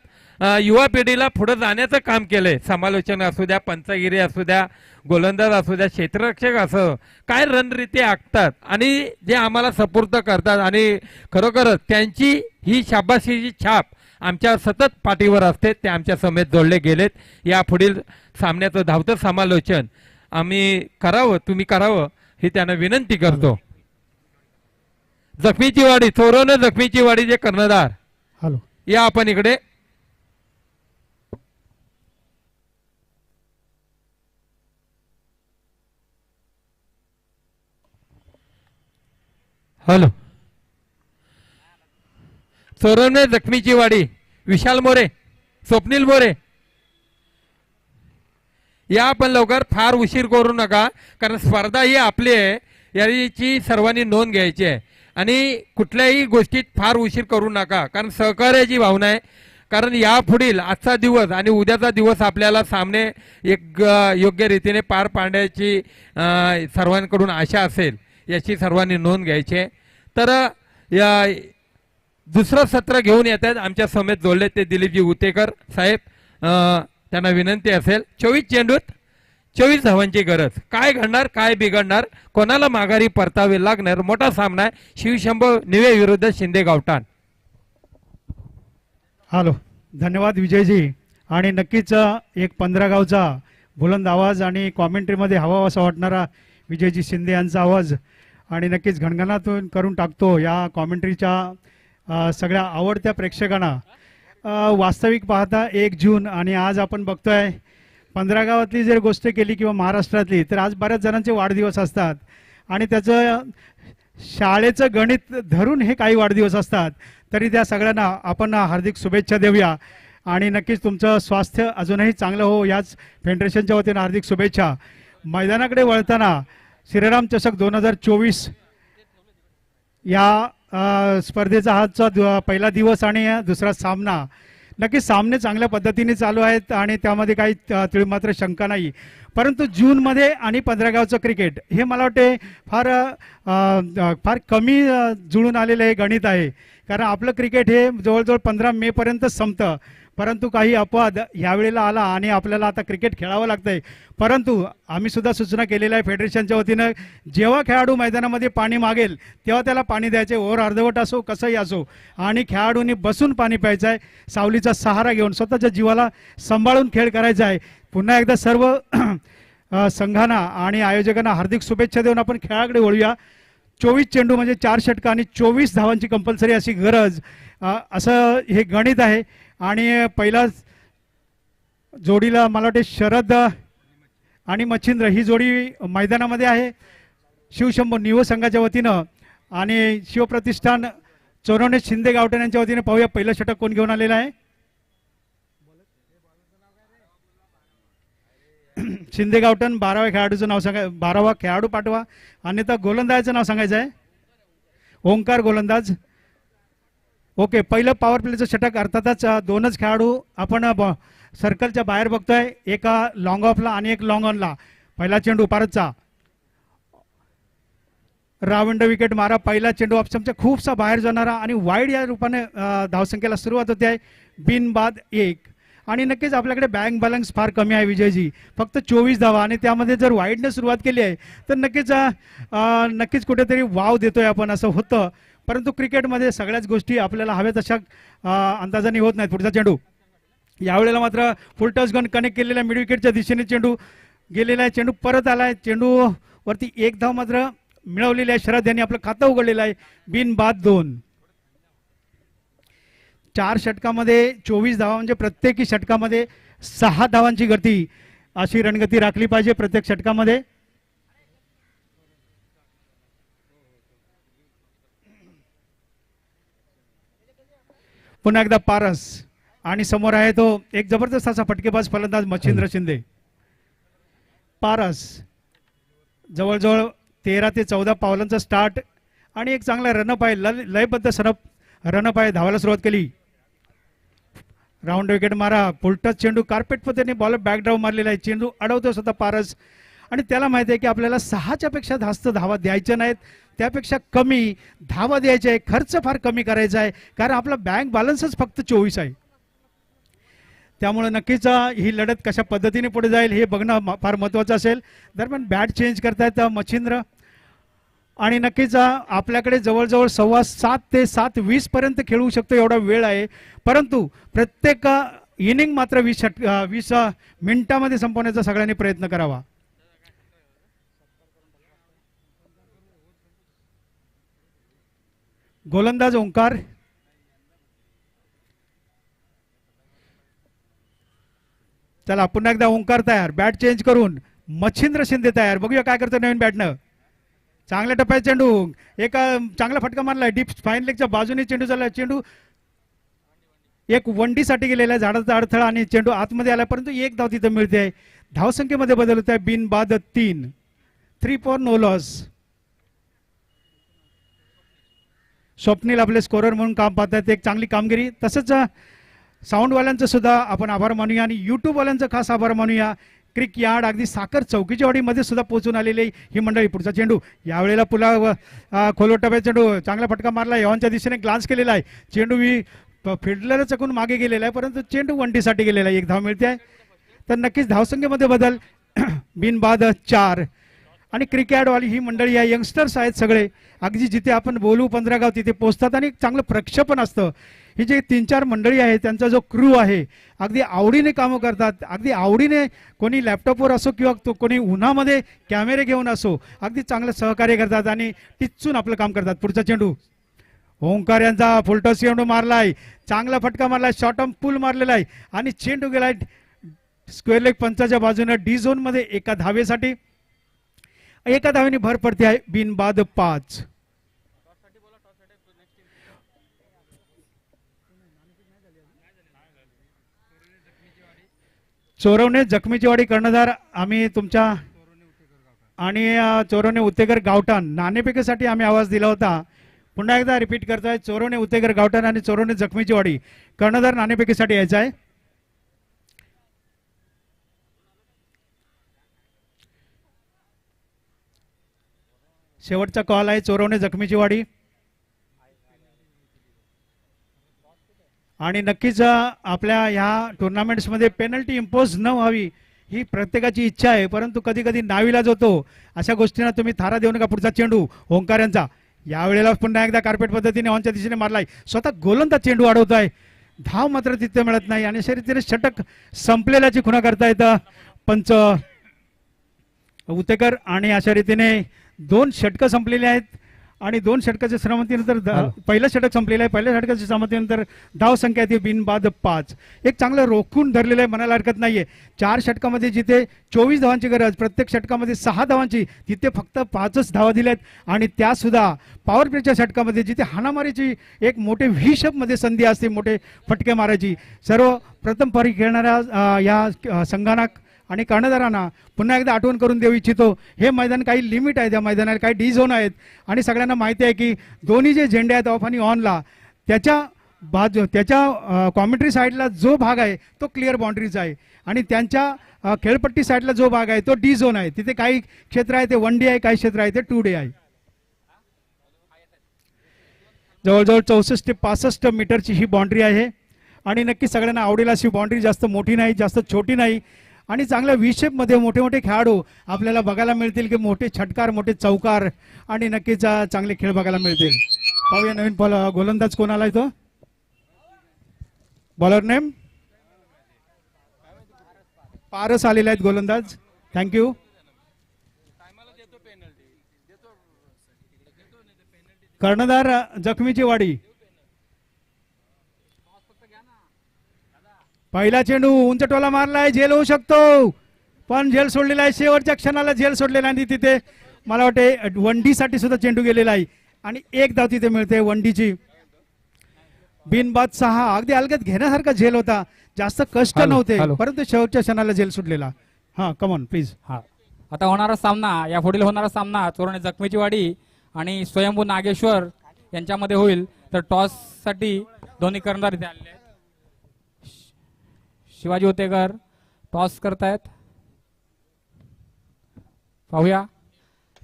युवा पिढीला पुढे जाण्याचं काम केलंय. समालोचन असू द्या, पंचगिरी असू द्या, गोलंदाज असू द्या, क्षेत्ररक्षक असं काय रणरीती आखतात आणि जे आम्हाला सपूर्द करतात, आणि खरोखरच त्यांची ही शाबाशीची छाप आमच्या सतत पाठीवर असते. ते आमच्या समेत जोडले गेलेत. या पुढील सामन्याचं धावतं समालोचन आम्ही करावं, तुम्ही करावं ही त्यांना विनंती करतो. जखमीची वाडी, चोरोने जखमीची वाडी जे कर्णधार, हॅलो या आपण इकडे. हॅलो, चोरवणे जखमीची वाडी, विशाल मोरे, स्वप्नील मोरे, या आपण लवकर. फार उशीर करू नका, कारण स्पर्धा ही आपली आहे, याची सर्वांनी नोंद घ्यायची आहे. आणि कुठल्याही गोष्टीत फार उशीर करू नका, कारण सहकार्याची भावना आहे. कारण यापुढील आजचा दिवस आणि उद्याचा दिवस आपल्याला सामने एक योग्य रीतीने पार पाडण्याची सर्वांकडून आशा असेल, याची सर्वांनी नोंद घ्यायची आहे. तर या दुसरं सत्र घेऊन येत आहेत आमच्या समेत जोडले ते दिलीपजी उतेकर साहेब. त्यांना विनंती असेल, 24 चेंडूत 24 धावांची गरज. काय घडणार, काय बिघडणार, कोणाला माघारी परतावे लागणार, मोठा सामना आहे शिवशंभो निवे विरुद्ध शिंदे गावठाण. हॅलो, धन्यवाद विजयजी. आणि नक्कीच एक 15 गावचा बुलंद आवाज आणि कॉमेंट्रीमध्ये हवा असा वाटणारा विजयजी शिंदे यांचा आवाज, आणि नक्कीच घणघणातून करून टाकतो या कॉमेंट्रीच्या सगळ्या आवडत्या प्रेक्षकांना. वास्तविक पाहता 1 जून आणि आज आपण बघतोय 15 गावातली जर गोष्ट केली किंवा महाराष्ट्रातली, तर आज बऱ्याच जणांचे वाढदिवस असतात आणि त्याचं शाळेचं गणित धरून हे काही वाढदिवस असतात. तरी त्या सगळ्यांना आपण हार्दिक शुभेच्छा देऊया आणि नक्कीच तुमचं स्वास्थ्य अजूनही चांगलं हो, याच फेडरेशनच्या वतीनं हार्दिक शुभेच्छा. मैदानाकडे वळताना श्रीराम चषक 2024 या स्पर्धेचा हाचा पहिला दिवस आणि दुसरा सामना. नक्कीच सामने चांगल्या पद्धतीने चालू आहेत आणि त्यामध्ये काही तिळमात्र शंका नाही. परंतु जूनमध्ये आणि 15 गावचं क्रिकेट हे मला वाटते फार कमी जुळून आलेलं हे गणित आहे. कारण आपलं क्रिकेट हे जवळजवळ 15 मे पर्यंत संपतं, परंतु काही अपवाद यावेळेला आला आणि आपल्याला आता क्रिकेट खेळावं लागतंय. परंतु आम्ही सुद्धा सूचना केलेल्या आहे फेडरेशनच्या वतीनं, जेव्हा खेळाडू मैदानामध्ये पाणी मागेल तेव्हा त्याला पाणी द्यायचे, ओव्हर अर्धवट असो कसंही असो, आणि खेळाडूंनी बसून पाणी प्यायचं आहे, सावलीचा सहारा घेऊन स्वतःच्या जीवाला सांभाळून खेळ करायचा आहे. पुन्हा एकदा सर्व संघांना आणि आयोजकांना हार्दिक शुभेच्छा देऊन आपण खेळाकडे वळूया. 24 चेंडू म्हणजे 4 षटकं आणि 24 धावांची कंपल्सरी अशी गरज, असं हे गणित आहे. आणि पहिला जोडीला मला वाटते शरद आणि मच्छिंद्र ही जोडी मैदानामध्ये आहे शिवशंभो निव संघाच्या वतीनं, आणि शिवप्रतिष्ठान चोरवणे शिंदे गावठाण यांच्या वतीने. पाहूया पहिलं षटक कोण घेऊन आलेलं आहे. शिंदे गावठाण 12व्या खेळाडूचं नाव सांगा, 12वा खेळाडू पाठवा, अन्यथा गोलंदाजाचं नाव सांगायचं आहे. ओंकार गोलंदाज. ओके, पहिलं पॉवर प्लेचं षटक. अर्थातच 2च खेळाडू आपण सर्कलच्या बाहेर बघतोय, एका लॉंग ऑफला आणि एक लॉंग ऑनला. पहिला चेंडू पारसचा, रावंड विकेट मारा. पहिला चेंडू ऑप्शनच्या खूपसा बाहेर जाणारा आणि वाईड या रूपाने धावसंख्येला सुरुवात होते आहे. बिनबाद 1. आणि नक्कीच आपल्याकडे बँक बॅलन्स फार कमी आहे विजयजी, फक्त 24 धावा, आणि त्यामध्ये जर वाईडने सुरुवात केली आहे तर नक्कीच कुठेतरी वाव देतोय आपण असं होतं. परंतु क्रिकेटमध्ये सगळ्याच गोष्टी आपल्याला हव्या तशा अंदाजाने होत नाहीत. पुढचा चेंडू यावेळेला मात्र फुल टच गन कनेक्ट केलेला मिड विकेटच्या दिशेने चेंडू गेलेला आहे. चेंडू परत आलाय, चेंडू वरती 1 धाव मात्र मिळवलेली आहे. शरद यांनी आपलं खातं उघडलेलं आहे. बिनबाद 2. 4 षटकामध्ये 24 धावा, म्हणजे प्रत्येकी षटकामध्ये 6 धावांची गती, अशी रणगती राखली पाहिजे प्रत्येक षटकामध्ये. पुन्हा एकदा पारस, आणि समोर आहे तो एक जबरदस्त असा फटकेबाज फलंदाज मच्छिंद्र शिंदे. पारस जवळजवळ 13 ते 14 पावलांचा स्टार्ट आणि एक चांगला रनअप आहे, लयबद्ध रनअप आहे. धावायला सुरुवात केली. राऊंड विकेट मारा. फुलटच चेंडू कार्पेट पद्धतीने बॉलर बॅकड्राईव्ह मारलेला आहे. चेंडू अडवतो स्वतः पारस, आणि त्याला माहिती आहे की आपल्याला 6च्या पेक्षा जास्त धावा द्यायच्या नाहीत, त्यापेक्षा कमी धावा द्यायच्या आहे. खर्च फार कमी करायचा आहे, कारण आपला बँक बॅलन्सच फक्त 24 आहे. त्यामुळे नक्कीच ही लढत कशा पद्धतीने पुढे जाईल हे बघणं फार महत्त्वाचं असेल. दरम्यान बॅट चेंज करतायत मच्छिंद्र, आणि नक्कीच आपल्याकडे जवळजवळ 7:15 ते 7:20 पर्यंत खेळू शकतो एवढा वेळ आहे. परंतु प्रत्येक इनिंग मात्र 20 मिनिटामध्ये संपवण्याचा सगळ्यांनी प्रयत्न करावा. गोलंदाज ओंकार, चला पुन्हा एकदा ओंकार तयार. बॅट चेंज करून मच्छिंद्र शिंदे तयार. बघूया काय करतो नवीन बॅटनं. चांगल्या टप्प्यात चेंडू, एक चांगला फटका मारलाय डीप फाईन लेगच्या बाजूने चेंडू झालाय. चेंडू एक वंडीसाठी गेलेला आहे, झाडाचा अडथळा, आणि चेंडू आतमध्ये आला, परंतु 1 धाव तिथे मिळते आहे. धावसंख्येमध्ये बदल होत आहे. बिनबाद 3. 3 फॉर नो लॉस. स्वप्नील आपले स्कोरर म्हणून काम पाहतात, एक चांगली कामगिरी. तसंच साऊंडवाल्यांचं सुद्धा आपण आभार मानूया, आणि यूट्यूबवाल्यांचं खास आभार मानूया. क्रिक यार्ड अगदी साखर चौकीच्या वाडीमध्ये सुद्धा पोहोचून आलेली ही मंडळी. पुढचा चेंडू यावेळेला खोलवर टप्प्यात चेंडू, चांगला फटका मारला, यॉनच्या दिशेने ग्लान्स केलेला आहे. चेंडू फिल्डर चकून मागे गेलेला आहे, परंतु चेंडू वंटीसाठी गेलेला आहे. 1 धाव मिळते आहे. तर नक्कीच धावसंख्येमध्ये बदल. बिनबाद 4. आणि क्रिकेटवाली ही मंडळी आहे, यंगस्टर्स आहेत सगळे, अगदी जिथे आपण बोलू 15 गाव तिथे पोहोचतात, आणि चांगलं प्रक्षेपण असतं. ही जे 3-4 मंडळी आहे त्यांचा जो क्रू आहे, अगदी आवडीने कामं करतात, अगदी आवडीने. कोणी लॅपटॉपवर असो किंवा कोणी उन्हामध्ये कॅमेरे घेऊन असो, अगदी चांगलं सहकार्य करतात आणि टिचून आपलं काम करतात. पुढचा चेंडू ओंकार यांचा फुलटॉस चेंडू मारलाय, चांगला फटका मारलाय, शॉर्ट ऑन पुल मारलेला आहे, आणि चेंडू गेलाय स्क्वेअर लेग पंचाच्या बाजूने डी झोन मध्ये. 1 धावेसाठी 1 धावेने भर पडते आहे. बिनबाद 5. चोरवणे जखमीची वाडी कर्णधार आम्ही तुमच्या, आणि चोरवणे उत्तेकर गावठाण नाणेफेकीसाठी आम्ही आवाज दिला होता. पुन्हा एकदा रिपीट करतोय. चोरवणे उत्तेकर गावठाण आणि चोरवणे जखमीची वाडी कर्णधार नाणेफेकीसाठी यायचा आहे. शेवटचा कॉल आहे चोरवणे जखमीची वाडी. आणि नक्कीच आपल्या ह्या टुर्नामेंट्समध्ये पेनल्टी इम्पोज न व्हावी ही प्रत्येकाची इच्छा आहे, परंतु कधी कधी नाविलाज होतो. अशा गोष्टींना तुम्ही थारा देऊ नका. पुढचा चेंडू ओंकार यांचा, यावेळेला पुन्हा एकदा कार्पेट पद्धतीने ऑनच्या दिशेने मारलाय, स्वतः गोलंदाज चेंडू अडवतोय, धाव मात्र तिथे मिळत नाही, आणि अशा रीतीने षटक संपलेल्याची खुणा करता येतं पंच उतेकर. आणि अशा रीतीने 2 षटकं संपलेली आहेत, आणि 2 षटकाच्या सहमतीनंतर पहिलं षटक संपलेलं आहे. पहिल्या षटकाच्या सहमतीनंतर धाव संख्या ती बिनबाद 5. एक चांगलं रोखून धरलेलं आहे, म्हणायला हरकत नाहीये. 4 षटकामध्ये जिथे 24 धावांची गरज, प्रत्येक षटकामध्ये 6 धावांची, तिथे फक्त 5च धावा दिल्यात, आणि त्या सुद्धा पॉवर प्लेच्या षटकामध्ये जिथे हाणामारीची एक मोठे व्ही शेप मध्ये संधी असते, मोठे फटके मारायची. सर्वप्रथम परी खेळणाऱ्या या संघांना आणि कर्णधारांना पुन्हा एकदा आठवण करून देऊ इच्छितो, हे मैदान काही लिमिट आहे, त्या मैदानाला काही डी झोन आहेत, आणि सगळ्यांना माहिती आहे की दोन्ही जे झेंडे आहेत ऑफ आणि ऑनला, त्याच्या बाजू त्याच्या कॉमेंट्री साईडला जो भाग आहे तो क्लिअर बाउंड्रीज आहे आणि त्यांच्या खेळपट्टी साईडला जो भाग आहे तो डी झोन आहे. तिथे काही क्षेत्र आहे ते 1 डे आहे, काही क्षेत्र आहे ते 2 डे आहे. जवळजवळ 64 ते 65 मीटरची ही बाउंड्री आहे आणि नक्की सगळ्यांना आवडेल अशी बाउंड्री. जास्त मोठी नाही, जास्त छोटी नाही आणि चांगल्या व्ही शेपमध्ये मोठे मोठे खेळाडू आपल्याला बघायला मिळतील की मोठे छटकार, मोठे चौकार आणि नक्कीच चांगले खेळ बघायला मिळतील. पाहूया नवीन गोलंदाज कोण आलाय तो. बॉलर नेम पारस आलेले आहेत गोलंदाज. थँक्यू. कर्णधार जखमीची वाडी. पहिला चेंडू उंच टोला मारलाय, झेल होऊ शकतो पण झेल सोडलेला आहे. शेवटच्या क्षणाला झेल सोडलेला आणि तिथे मला वाटते 1 डी साठी सुद्धा चेंडू गेलेला आहे आणि एक धाव तिथे मिळते 1 डी ची. बिनबाद 6 अगदी अलगद घेण्यासारखा झेल होता, जास्त कष्ट नव्हते परंतु शेवटच्या क्षणाला झेल सुटलेला. हा कमॉन प्लीज. हा आता होणारा सामना, या पुढील होणारा सामना चोरणे जखमीची वाडी आणि स्वयंभू नागेश्वर यांच्यामध्ये होईल. तर टॉस साठी दोन्ही कर्णधार इथे आलेले आहेत. शिवाजी होतेकर टॉस करतायत. पाहूया.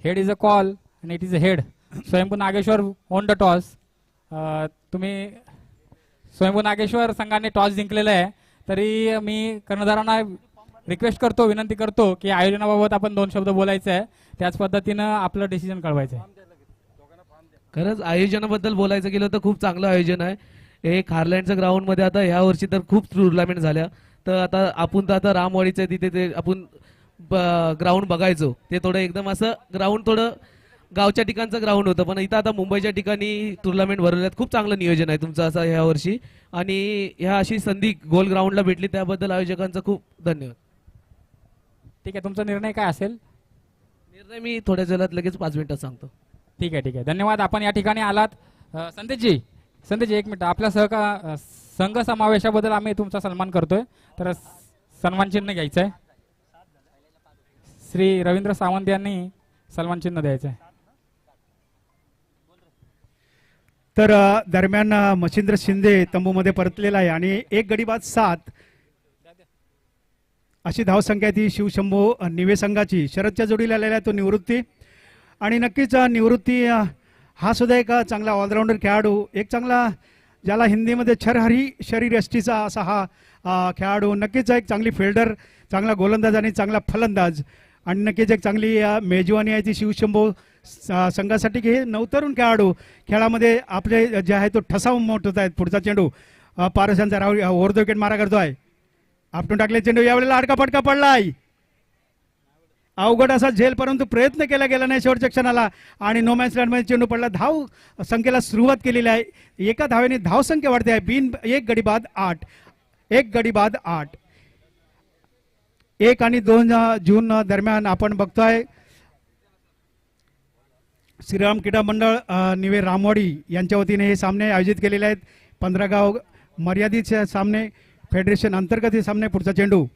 हेड इज अ कॉल आणि इट इज अ हेड. स्वयंभू नागेश्वर ऑन द टॉस. तुम्ही स्वयंभू नागेश्वर संघाने टॉस जिंकलेला आहे, तरी मी कर्णधारांना रिक्वेस्ट करतो, विनंती करतो की आयोजनाबाबत आपण 2 शब्द बोलायचे आहे, त्याच पद्धतीनं आपलं डिसिजन कळवायचं आहे. खरंच आयोजनाबद्दल बोलायचं गेलं तर खूप चांगलं आयोजन आहे. हे खारलँडच्या ग्राउंड मध्ये आता ह्या वर्षी तर खूप टुर्नामेंट झाल्या. तर आता आपण तर आता रामवाडीचं तिथे ते आपण ग्राउंड बघायचो, ते थोडं एकदम असं ग्राउंड थोडं गावच्या ठिकाणचं ग्राउंड होतं, पण इथं आता मुंबईच्या ठिकाणी टुर्नामेंट भरवल्यात. खूप चांगलं नियोजन आहे तुमचं असं ह्या वर्षी आणि ह्या अशी संधी गोल ग्राउंडला भेटली त्याबद्दल आयोजकांचं खूप धन्यवाद. ठीक आहे, तुमचा निर्णय काय असेल? निर्णय मी थोड्याच वेळात लगेच 5 मिनिटात सांगतो. ठीक आहे, ठीक आहे. धन्यवाद. आपण या ठिकाणी आलात. संदेशजी, संदेशजी 1 मिनिट. आपल्या संघ समावेशाबद्दल आम्ही तुमचा सन्मान करतोय, तर सन्मान चिन्ह घ्यायचं आहे. श्री रवींद्र सावंत यांनी सन्मान चिन्ह द्यायचं आहे. तर दरम्यान मच्छिंद्र शिंदे तंबूमध्ये परतलेला आहे आणि 1 गडी बाद 7 अशी धावसंख्या ती शिवशंभू निवे संघाची. शरदच्या जोडीला आलेला आहे तो निवृत्ती आणि नक्कीच निवृत्ती हा सुद्धा एक चांगला ऑलराऊंडर खेळाडू, एक चांगला ज्याला हिंदीमध्ये छरहरी शरीर यष्टीचा असा हा खेळाडू. नक्कीच एक चांगली फिल्डर, चांगला गोलंदाज आणि चांगला फलंदाज आणि नक्कीच एक चांगली मेजवानी आहे ती शिवशंभू संघासाठी की हे नवतरुण खेळाडू खेळामध्ये आपले जे आहे तो ठसा उमटवत आहेत. पुढचा चेंडू पारसांचा राहुल ओव्हर द विकेट मारा करतोय. आपटून टाकले चेंडू, यावेळेला अडका पटका पडलाय. अवघड असा झेल परंतु प्रयत्न केला गेला नाही शेवटच्या क्षणाला आणि नो मॅच लँडमध्ये चेंडू पडला. धाव संख्येला सुरुवात केलेली आहे. एका धावेने धाव संख्या वाढते आहे. 1 गडी बाद 8. 1 गडी बाद 8. 1 आणि 2 जून दरम्यान आपण बघतोय श्रीराम क्रीडा मंडळ निवे रामवाडी यांच्या वतीने हे सामने आयोजित केलेले आहेत. 15 गाव मर्यादित सामने, फेडरेशन अंतर्गत हे सामने. पुढचा चेंडू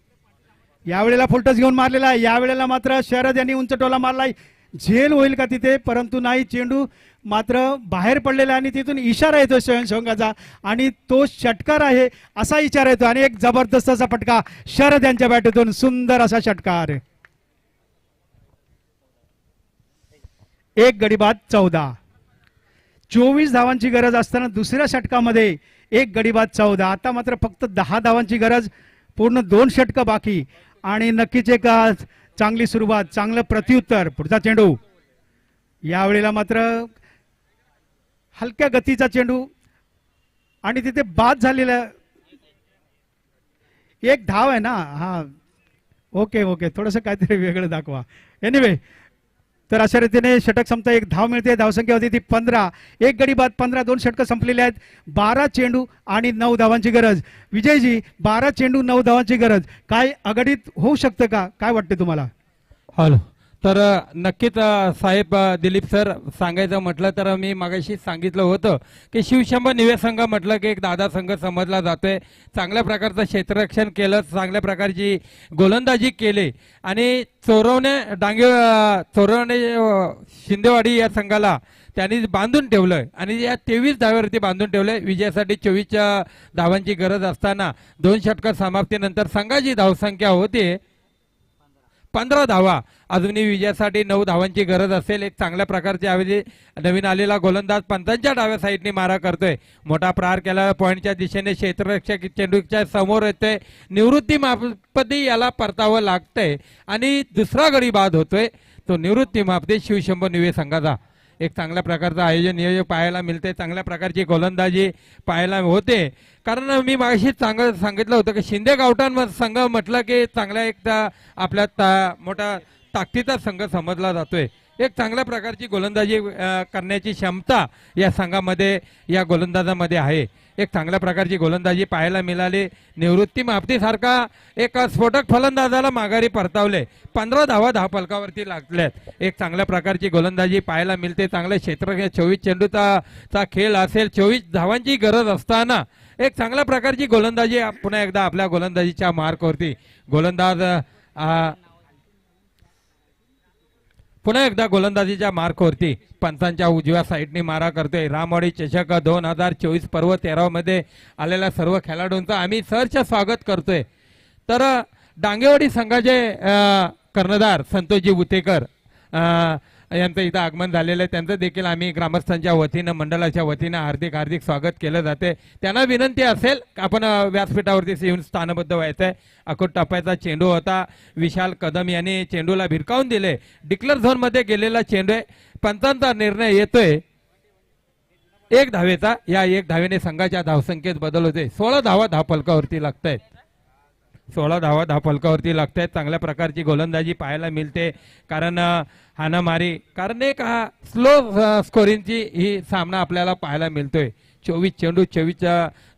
यावेळेला फुलटस घेऊन मारलेला आहे. यावेळेला मात्र शरद यांनी उंच टोला मारलाय. झेल होईल का तिथे, परंतु नाही. चेंडू मात्र बाहेर पडलेला आणि तिथून इशारा येतो स्वयंसेवकाचा आणि तो षटकार आहे असा इशारा येतो आणि एक जबरदस्त असा फटका शरद यांच्या बॅटतून. सुंदर असा षटकार. 1 गडी बाद 14. 24 धावांची गरज असताना दुसऱ्या षटकामध्ये 1 गडी बाद 14. आता मात्र फक्त 10 धावांची गरज, पूर्ण 2 षटकं बाकी आणि नक्कीच एक चांगली सुरुवात, चांगलं प्रत्युत्तर. पुढचा चेंडू यावेळेला मात्र हलक्या गतीचा चेंडू आणि तिथे बाद झालेला. 1 धाव आहे ना. हा ओके ओके, थोडंसं काहीतरी वेगळं दाखवा. एनिवे, तर अशा रीतीने षटक संपता 1 धाव मिळते. धावसंख्या होती ती 15. 1 गडी बाद 15. 2 षटकं संपलेली आहेत. 12 चेंडू आणि 9 धावांची गरज. विजयजी, 12 चेंडू 9 धावांची गरज, काय अघटित होऊ शकतं का, काय वाटते तुम्हाला? हॅलो, तर नक्कीच साहेब दिलीप सर सांगायचं म्हटलं तर मी मागाशी सांगितलं होतं की शिवशंभर निवे संघ म्हटलं की एक दादा संघ समजला जातोय. चांगल्या प्रकारचं क्षेत्ररक्षण केलं, चांगल्या प्रकारची गोलंदाजी केली आणि चोरवणे शिंदेवाडी या संघाला त्यांनी बांधून ठेवलंय आणि या 23 धाव्यावरती बांधून ठेवलंय. विजयासाठी 24 धावांची गरज असताना 2 षटकार समाप्तीनंतर संघाची धावसंख्या होती 15 धावा. अजूनही विजयासाठी 9 धावांची गरज असेल. एक चांगल्या प्रकारचे ऐवजी नवीन आलेला गोलंदाज पंतांच्या डाव्या साईडने मारा करतोय. मोठा प्रहार केला पॉईंटच्या दिशेने, क्षेत्ररक्षक चेंडूच्या समोर येतोय. निवृत्ती मापदी याला परतावं लागतंय आणि दुसरा गडी बाद होतोय. तो निवृत्ती मापदी शिवशंभर निवे संघाचा. एक चांगल्या प्रकारचं आयोजन नियोजन पाहायला मिळते, चांगल्या प्रकारची गोलंदाजी पाहायला होते. कारण मी मागाशी सांगितलं होतं की शिंदे गावठाण संघ म्हटलं की चांगल्या एक आपल्या मोठा ताकदीचा संघ समजला जातोय. एक चांगल्या प्रकारची गोलंदाजी करण्याची क्षमता या संघामध्ये या गोलंदाजामध्ये आहे. एक चांगल्या प्रकारची गोलंदाजी पाहायला मिळाली. निवृत्ती मापती सारखा एक स्फोटक फलंदाजाला माघारी परतावले. 15 धावा धावफलकावरती लागल्यात. एक चांगल्या प्रकारची गोलंदाजी पाहायला मिळते. चांगले क्षेत्र 24 चेंडूचा खेळ असेल, 24 धावांची गरज असताना एक चांगल्या प्रकारची गोलंदाजी पुन्हा एकदा आपल्या गोलंदाजीच्या मार्कवरती गोलंदाज पुन्हा एकदा गोलंदाजीच्या मार्कवरती पंचांच्या उजव्या साईडने मारा करतोय. रामवाडी चषक 2024 पर्व 13 मध्ये आलेल्या सर्व खेळाडूंचं आम्ही सहर्ष स्वागत करतोय. तर डांगेवाडी संघाचे कर्णधार संतोषजी उतेकर यांचं इथं आगमन झालेलं आहे. त्यांचं देखील आम्ही ग्रामस्थांच्या वतीनं मंडळाच्या वतीनं हार्दिक हार्दिक स्वागत केलं जाते. त्यांना विनंती असेल आपण व्यासपीठावरती येऊन स्थानबद्ध व्हायचं आहे. अकोट टप्प्याचा चेंडू होता. विशाल कदम यांनी चेंडूला भिरकावून दिले. डिक्लेअर झोन मध्ये गेलेला चेंडू आहे. पंचांचा निर्णय येतोय 1 धावेचा. या 1 धावेने संघाच्या धावसंख्येत बदल होते. 16 धावा धावफलकावरती लागतायत. 16 धावा धावफलकावरती लागतायत. चांगल्या प्रकारची गोलंदाजी पाहायला मिळते. कारण हाणामारी कारण एक स्लो स्कोरिंगची ही सामना आपल्याला पाहायला मिळतोय. 24 चेंडू 24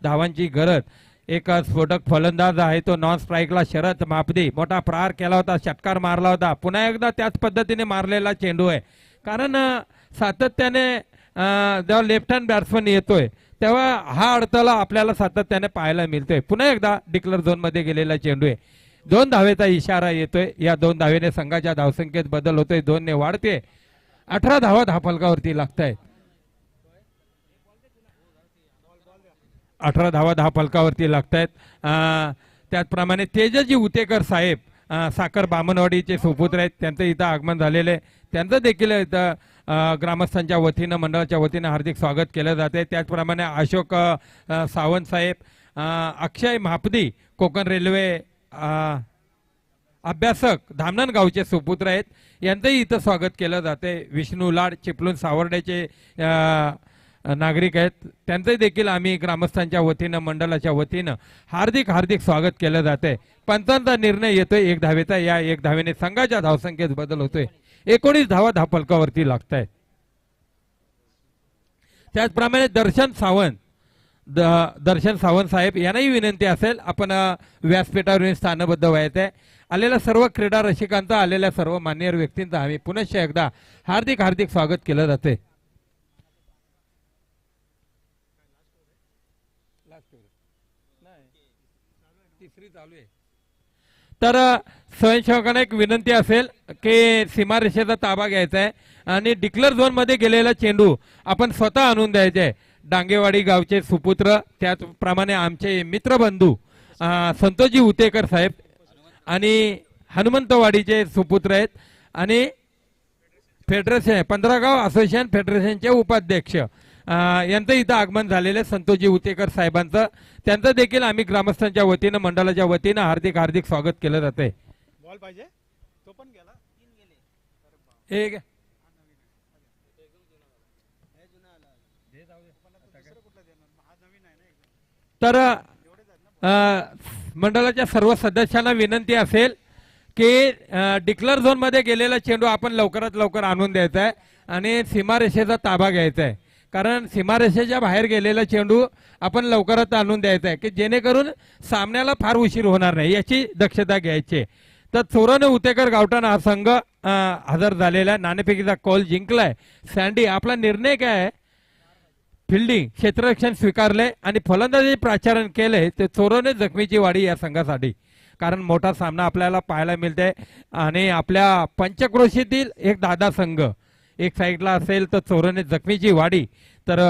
धावांची गरज. एक स्फोटक फलंदाज आहे तो नॉन स्ट्राईकला शरद मापदी मोठा प्रहार केला होता, षटकार मारला होता. पुन्हा एकदा त्याच पद्धतीने मारलेला चेंडू आहे. कारण सातत्याने जेव्हा लेफ्ट हँड बॅट्समन येतोय तेव्हा हा अडथळा आपल्याला सातत्याने पाहायला मिळतोय. पुन्हा एकदा डिक्लेअर झोन मध्ये गेलेला चेंडू आहे. 2 धावेचा इशारा येतोय. या 2 धावेने संघाच्या धावसंख्येत बदल होतोय. 2 ने वाढते. 18 धावा धावफलकावरती लागतायत. 18 धावा धावफलकावरती लागतायत. त्याचप्रमाणे तेजजी उतेकर साहेब साखर बामणवाडीचे सुपुत्र आहेत. त्यांचं इथं आगमन झालेलं आहे. त्यांचं देखील इथं ग्रामस्थांच्या वतीनं मंडळाच्या वतीनं हार्दिक स्वागत केलं जाते. त्याचप्रमाणे अशोक सावंत साहेब, अक्षय महापदी कोकण रेल्वे अभ्यासक धामणन गावचे सुपुत्र आहेत. यांचंही इथं स्वागत केलं जाते. विष्णू लाड चिपळूण सावर्ड्याचे नागरिक आहेत. त्यांचंही देखील आम्ही ग्रामस्थांच्या वतीनं मंडळाच्या वतीनं हार्दिक हार्दिक स्वागत केलं जाते. पंचांचा निर्णय येतोय 1 धावेचा. या 1 धावेने संघाच्या धावसंख्येत बदल होतोय. 19 धावा धावफलकावरती लागतायत. त्याचप्रमाणे दर्शन सावंत साहेब यांनाही विनंती असेल आपण व्यासपीठावर स्थानबद्ध व्हायचं आहे. आलेल्या सर्व क्रीडा रसिकांचा, आलेल्या सर्व मान्यवर व्यक्तींचं आम्ही पुनश्च एकदा हार्दिक हार्दिक स्वागत केलं जाते. तर स्वयंसेवकांना एक विनंती असेल की सीमारेषेचा ताबा घ्यायचा आहे आणि डिक्लेअर झोन मध्ये गेलेला चेंडू आपण स्वतः आणून द्यायचे आहे. डांगेवाडी गावचे सुपुत्र, त्याचप्रमाणे आमचे मित्रबंधू संतोषजी उतेकर साहेब आणि हनुमंतवाडीचे सुपुत्र आहेत आणि फेडरेशन 15 गाव असोसिएशन फेडरेशनचे उपाध्यक्ष यांचं इथं आगमन झालेलं संतोषजी उतेकर साहेबांचं. त्यांचं देखील आम्ही ग्रामस्थांच्या वतीनं मंडळाच्या वतीनं हार्दिक हार्दिक स्वागत केलं जाते. बॉल पाहिजे तो पण गेला. एक तर मंडळाच्या सर्व सदस्यांना विनंती असेल की डिक्लेअर झोन मध्ये गेलेला चेंडू आपण लवकरात लवकर आणून द्यायचा आहे आणि सीमारेषेचा ताबा घ्यायचा आहे. कारण सीमारेषेच्या बाहेर गेलेला चेंडू आपण लवकरात आणून द्यायचा आहे की जेणेकरून सामन्याला फार उशीर होणार नाही याची दक्षता घ्यायची. तर चोराने उतेकर गावठाण हा संघ हजर झालेला आहे. नाणेफेकीचा कॉल जिंकलाय. सँडी, आपला निर्णय काय आहे? फिल्डिंग क्षेत्ररक्षण स्वीकारले आणि फलंदाजी प्राचारण केले ते चोराने जखमीची वाडी या संघासाठी, कारण मोठा सामना आपल्याला पाहायला मिळते. आणि आपल्या पंचक्रोशीतील एक दादा संघ एक साईडला असेल तर चोराने जखमीची वाडी, तर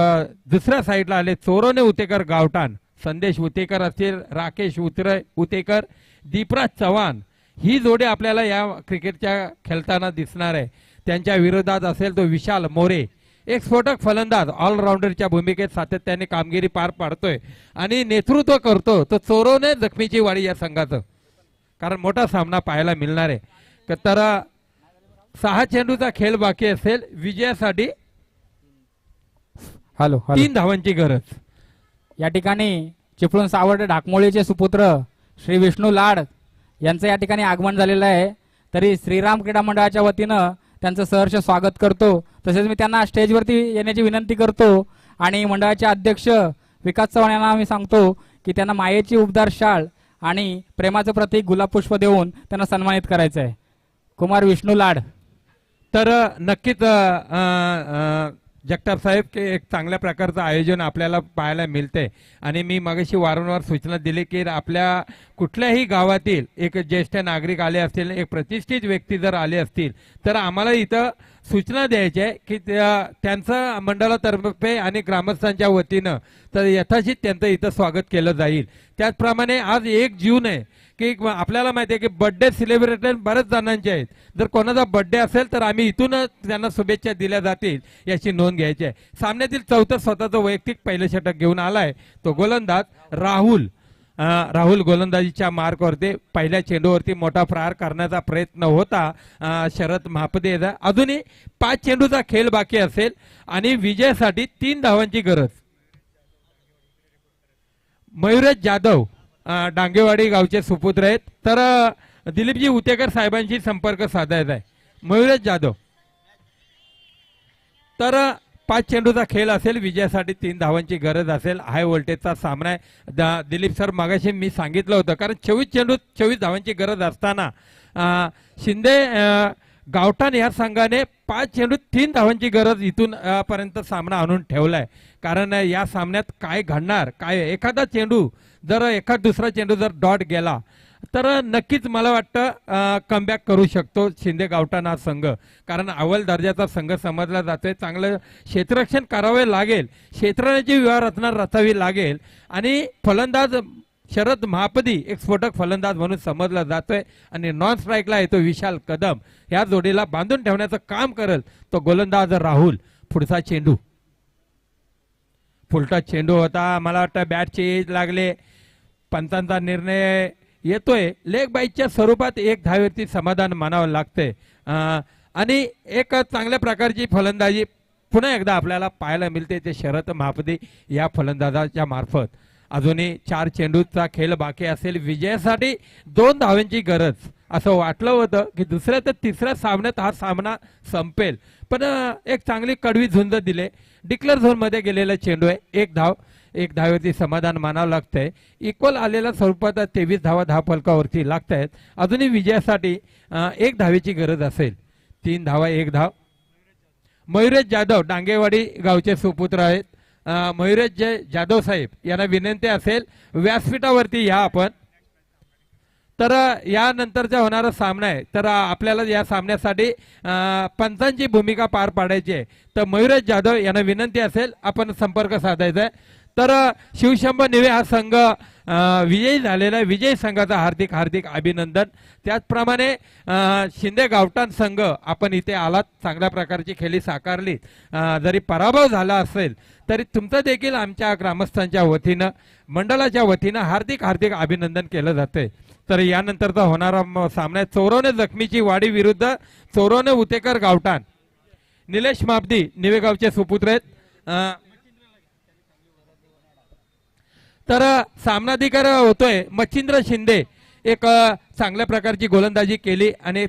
दुसऱ्या साईडला आले चोराने उतेकर गावठाण. संदेश उतेकर असतील, राकेश उतेकर, दीपराज चव्हाण, ही जोडी आपल्याला या क्रिकेटच्या खेळताना दिसणार आहे. त्यांच्या विरोधात असेल तो विशाल मोरे, एक स्फोटक फलंदाज, ऑलराऊंडरच्या भूमिकेत सातत्याने कामगिरी पार पाडतोय आणि नेतृत्व करतो. तो चोरवणे जखमीची वाडी या संघाचं, कारण मोठा सामना पाहायला मिळणार आहे. तर 6 चेंडूचा खेळ बाकी असेल. विजयासाठी हॅलो 3 धावांची गरज. या ठिकाणी चिपळूण सावर्डे ढाकमोळीचे सुपुत्र श्री विष्णू लाड यांचं या ठिकाणी आगमन झालेलं आहे. तरी श्रीराम क्रीडा मंडळाच्या वतीनं त्यांचं सहर्ष स्वागत करतो. तसेच मी त्यांना स्टेजवरती येण्याची विनंती करतो आणि मंडळाचे अध्यक्ष विकास चव्हाण यांना मी सांगतो की त्यांना मायेची उबदार शाळ आणि प्रेमाचं प्रतीक गुलाबपुष्प देऊन त्यांना सन्मानित करायचं आहे. कुमार विष्णू लाड. तर नक्कीच जगताप साहेब की एक चांगल्या प्रकारचं आयोजन आपल्याला पाहायला मिळते. आणि मी मगाशी वारंवार सूचना दिली की आपल्या कुठल्याही गावातील एक ज्येष्ठ नागरिक आले असतील, एक प्रतिष्ठित व्यक्ती जर आले असतील तर आम्हाला इथं सूचना द्यायची आहे की त्यांचं मंडळातर्फे आणि ग्रामस्थांच्या वतीनं तर यथाचित त्यांचं इथं स्वागत केलं जाईल. त्याचप्रमाणे आज 1 जून आहे की आपल्याला माहिती आहे की बर्थडे सेलिब्रेशन बऱ्याच जणांचे आहेत. जर कोणाचा बर्थडे असेल तर आम्ही इथूनच त्यांना शुभेच्छा दिल्या जातील याची नोंद घ्यायची आहे. सामन्यातील चौथं स्वतःचं वैयक्तिक पहिलं षटक घेऊन आलाय तो गोलंदाज राहुल. राहुल गोलंदाजीच्या मार्कवरती पहिल्या चेंडूवरती मोठा प्रहार करण्याचा प्रयत्न होता शरद महापदे. अजूनही 5 चेंडूचा खेळ बाकी असेल आणि विजयासाठी 3 धावांची गरज. मयुरेश जाधव डांगेवाडी गावचे सुपुत्र आहेत. तर दिलीपजी उतेकर साहेबांशी संपर्क साधायचा आहे. मयुरेश जाधव. तर 5 चेंडूचा खेळ असेल, विजयासाठी 3 धावांची गरज असेल. हाय व्होल्टेजचा सामना आहे. दिलीप सर मागाशी मी सांगितलं होतं, कारण 24 चेंडू 24 धावांची गरज असताना शिंदे गावठाण या संघाने 5 चेंडू 3 धावांची गरज इथून पर्यंत सामना आणून ठेवलाय. कारण या सामन्यात काय घडणार, काय एखादा चेंडू जर एखाद दुसरा चेंडू जर डॉट गेला तर नक्कीच मला वाटतं कमबॅक करू शकतो शिंदे गावठाण हा संघ, कारण अव्वल दर्जाचा संघ समजला जातोय. चांगलं क्षेत्ररक्षण करावे लागेल, क्षेत्राची व्यूहरचना रचावी लागेल आणि फलंदाज शरद महापदी एक स्फोटक फलंदाज म्हणून समजला जातोय आणि नॉन स्ट्राईकला येतो विशाल कदम. या जोडीला बांधून ठेवण्याचं काम करेल तो गोलंदाज राहुल. पुढचा चेंडू फुलटा चेंडू होता. मला वाटतं बॅटची एज लागले. पंचांचा निर्णय येतोय. लेग बाईच्या स्वरूपात 1 धावेवरती समाधान मानावं लागतंय आणि एक चांगल्या प्रकारची फलंदाजी पुन्हा एकदा आपल्याला पाहायला मिळते ते शरद महापदी या फलंदाजाच्या मार्फत. अजूनही 4 चेंडूचा खेळ बाकी असेल. विजयासाठी 2 धावांची गरज. असं वाटलं होतं की दुसऱ्या तर तिसऱ्या सामन्यात हा सामना संपेल, पण एक चांगली कडवी झुंज दिले. डिक्लेअर झोन मध्ये गेलेला चेंडू आहे. 1 धाव, 1 धावेवरती समाधान मानावं लागतंय. इक्वल आलेल्या स्वरूपात 23 धावा धावफलकावरती लागत आहेत. अजूनही विजयासाठी 1 धावेची गरज असेल. 3 धावा, 1 धाव. मयुरेश जाधव डांगेवाडी गावचे सुपुत्र आहेत. मयुरेश जाधव साहेब यांना विनंती असेल व्यासपीठावरती या आपण. तर यानंतरचा होणारा सामना आहे, तर आपल्याला या सामन्यासाठी पंचांची भूमिका पार पाडायची आहे. तर मयुरेश जाधव यांना विनंती असेल आपण संपर्क साधायचा आहे. तर शिवशंभ निवे हा संघ विजयी झालेला आहे. विजयी संघाचा हार्दिक हार्दिक अभिनंदन. त्याचप्रमाणे शिंदे गावठाण संघ आपण इथे आलात, चांगल्या प्रकारची खेळी साकारली. जरी पराभव झाला असेल तरी तुमचं देखील आमच्या ग्रामस्थांच्या वतीनं मंडळाच्या वतीनं हार्दिक हार्दिक अभिनंदन केलं जाते. तर यानंतरचा होणारा सामना चोरवणे जखमीची वाडी विरुद्ध चोरवणे उतेकर गावठाण. निलेश मापदी निवेगावचे सुपुत्र आहेत. तर सामनाधिकार होतोय मच्छिंद्र शिंदे. एक चांगल्या प्रकारची गोलंदाजी केली आणि